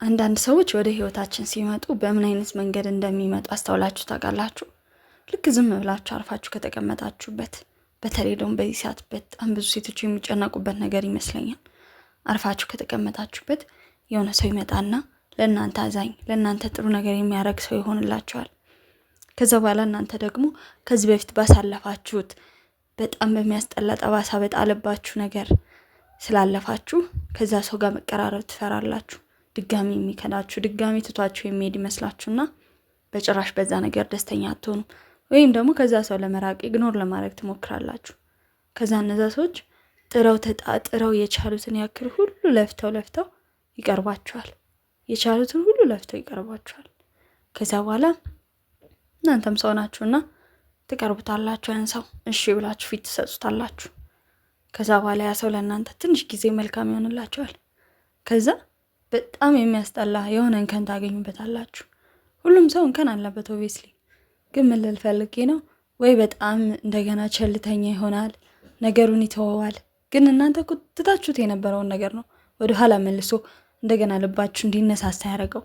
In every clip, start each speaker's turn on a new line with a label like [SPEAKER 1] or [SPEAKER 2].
[SPEAKER 1] አንዳንድ ሰዎች ወደ ህይወታችን ሲመጡ በምን አይነት መንገድ እንደሚመጡ አስተውላችሁ ታውቃላችሁ? ልክ ዝም ብላችሁ አርፋችሁ ከተቀመጣችሁበት፣ በተለይ ደግሞ በዚህ ሰዓት በጣም ብዙ ሴቶች የሚጨነቁበት ነገር ይመስለኛል። አርፋችሁ ከተቀመጣችሁበት የሆነ ሰው ይመጣና ለእናንተ አዛኝ፣ ለእናንተ ጥሩ ነገር የሚያደርግ ሰው ይሆንላችኋል። ከዛ በኋላ እናንተ ደግሞ ከዚህ በፊት ባሳለፋችሁት በጣም በሚያስጠላ ጠባሳ በጣለባችሁ ነገር ስላለፋችሁ ከዛ ሰው ጋር መቀራረብ ትፈራላችሁ። ድጋሚ የሚከዳችሁ፣ ድጋሚ ትቷችሁ የሚሄድ ይመስላችሁና በጭራሽ በዛ ነገር ደስተኛ አትሆኑ። ወይም ደግሞ ከዛ ሰው ለመራቅ ኢግኖር ለማድረግ ትሞክራላችሁ። ከዛ እነዛ ሰዎች ጥረው ተጣጥረው የቻሉትን ያክል ሁሉ ለፍተው ይቀርባችኋል። የቻሉትን ሁሉ ለፍተው ይቀርባችኋል። ከዛ በኋላ እናንተም ሰው ናችሁና ትቀርቡታላችሁ። ያን ሰው እሺ ብላችሁ ፊት ትሰጡታላችሁ። ከዛ በኋላ ያ ሰው ለእናንተ ትንሽ ጊዜ መልካም ይሆንላችኋል። ከዛ በጣም የሚያስጠላ የሆነ እንከን ታገኙበታላችሁ። ሁሉም ሰው እንከን አለበት ኦብቪየስሊ። ግን ምን ልል ፈልጌ ነው፣ ወይ በጣም እንደገና ቸልተኛ ይሆናል፣ ነገሩን ይተወዋል። ግን እናንተ እኮ ትታችሁት የነበረውን ነገር ነው ወደ ኋላ መልሶ እንደገና ልባችሁ እንዲነሳሳ ያደረገው።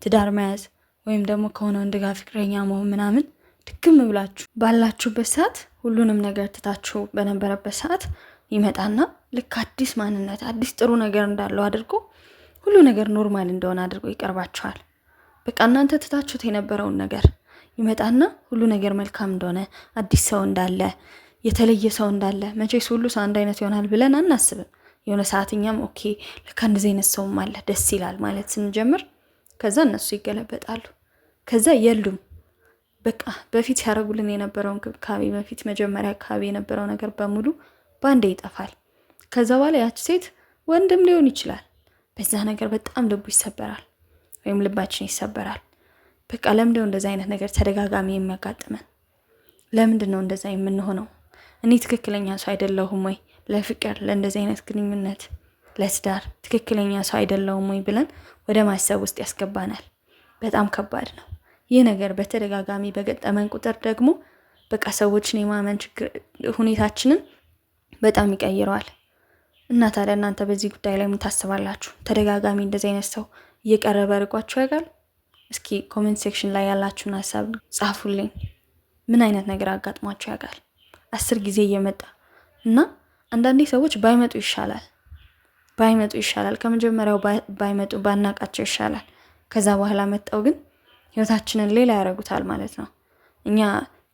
[SPEAKER 1] ትዳር መያዝ ወይም ደግሞ ከሆነ ወንድ ጋር ፍቅረኛ መሆን ምናምን ድክም ብላችሁ ባላችሁበት ሰዓት፣ ሁሉንም ነገር ትታችሁ በነበረበት ሰዓት ይመጣና ልክ አዲስ ማንነት፣ አዲስ ጥሩ ነገር እንዳለው አድርጎ ሁሉ ነገር ኖርማል እንደሆነ አድርጎ ይቀርባችኋል። በቃ እናንተ ትታችሁት የነበረውን ነገር ይመጣና ሁሉ ነገር መልካም እንደሆነ፣ አዲስ ሰው እንዳለ፣ የተለየ ሰው እንዳለ። መቼስ ሁሉ ሰው አንድ አይነት ይሆናል ብለን አናስብም። የሆነ ሰዓትኛም ኦኬ ለካ እንደዚህ አይነት ሰውም አለ ደስ ይላል ማለት ስንጀምር፣ ከዛ እነሱ ይገለበጣሉ። ከዛ የሉም። በቃ በፊት ሲያደርጉልን የነበረውን እንክብካቤ፣ በፊት መጀመሪያ አካባቢ የነበረው ነገር በሙሉ ባንዴ ይጠፋል። ከዛ በኋላ ያች ሴት ወንድም ሊሆን ይችላል፣ በዛ ነገር በጣም ልቡ ይሰበራል፣ ወይም ልባችን ይሰበራል። በቃ ለምንድነው እንደዛ አይነት ነገር ተደጋጋሚ የሚያጋጥመን? ለምንድን ነው እንደዛ የምንሆነው? እኔ ትክክለኛ ሰው አይደለሁም ወይ ለፍቅር፣ ለእንደዚህ አይነት ግንኙነት፣ ለትዳር ትክክለኛ ሰው አይደለሁም ወይ ብለን ወደ ማሰብ ውስጥ ያስገባናል። በጣም ከባድ ነው ይህ ነገር። በተደጋጋሚ በገጠመን ቁጥር ደግሞ በቃ ሰዎችን የማመን ችግር ሁኔታችንን በጣም ይቀይረዋል። እና ታዲያ እናንተ በዚህ ጉዳይ ላይ ምን ታስባላችሁ? ተደጋጋሚ እንደዚህ አይነት ሰው እየቀረበ ርቋችሁ ያውቃል? እስኪ ኮሜንት ሴክሽን ላይ ያላችሁን ሀሳብ ጻፉልኝ። ምን አይነት ነገር አጋጥሟችሁ ያውቃል? 10 ጊዜ እየመጣ እና አንዳንዴ ሰዎች ባይመጡ ይሻላል። ከመጀመሪያው ባይመጡ ባናቃቸው ይሻላል። ከዛ በኋላ መጣው ግን ህይወታችንን ሌላ ያደርጉታል ማለት ነው። እኛ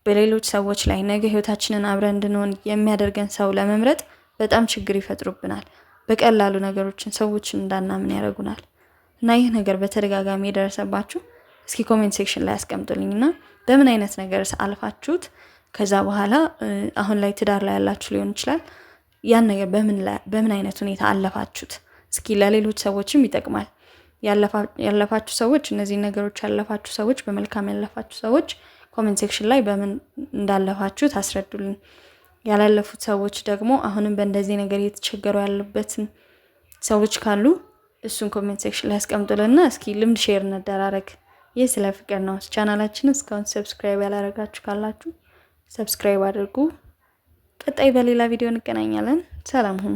[SPEAKER 1] በሌሎች ሰዎች ላይ ነገ ህይወታችንን አብረን እንድንሆን የሚያደርገን ሰው ለመምረጥ በጣም ችግር ይፈጥሩብናል። በቀላሉ ነገሮችን ሰዎችን እንዳናምን ያደርጉናል። እና ይህ ነገር በተደጋጋሚ የደረሰባችሁ እስኪ ኮሜንት ሴክሽን ላይ አስቀምጡልኝና በምን አይነት ነገር አልፋችሁት፣ ከዛ በኋላ አሁን ላይ ትዳር ላይ ያላችሁ ሊሆን ይችላል፣ ያን ነገር በምን አይነት ሁኔታ አለፋችሁት? እስኪ ለሌሎች ሰዎችም ይጠቅማል። ያለፋችሁ ሰዎች፣ እነዚህ ነገሮች ያለፋችሁ ሰዎች፣ በመልካም ያለፋችሁ ሰዎች ኮሜንት ሴክሽን ላይ በምን እንዳለፋችሁ ታስረዱልን። ያላለፉት ሰዎች ደግሞ አሁንም በእንደዚህ ነገር እየተቸገሩ ያሉበትን ሰዎች ካሉ እሱን ኮሜንት ሴክሽን ላይ አስቀምጡልና እስኪ ልምድ ሼር እንደራረግ። ይህ ስለ ፍቅር ነው። ቻናላችንን እስካሁን ሰብስክራይብ ያላረጋችሁ ካላችሁ ሰብስክራይብ አድርጉ። ቀጣይ በሌላ ቪዲዮ እንገናኛለን። ሰላም ሁኑ።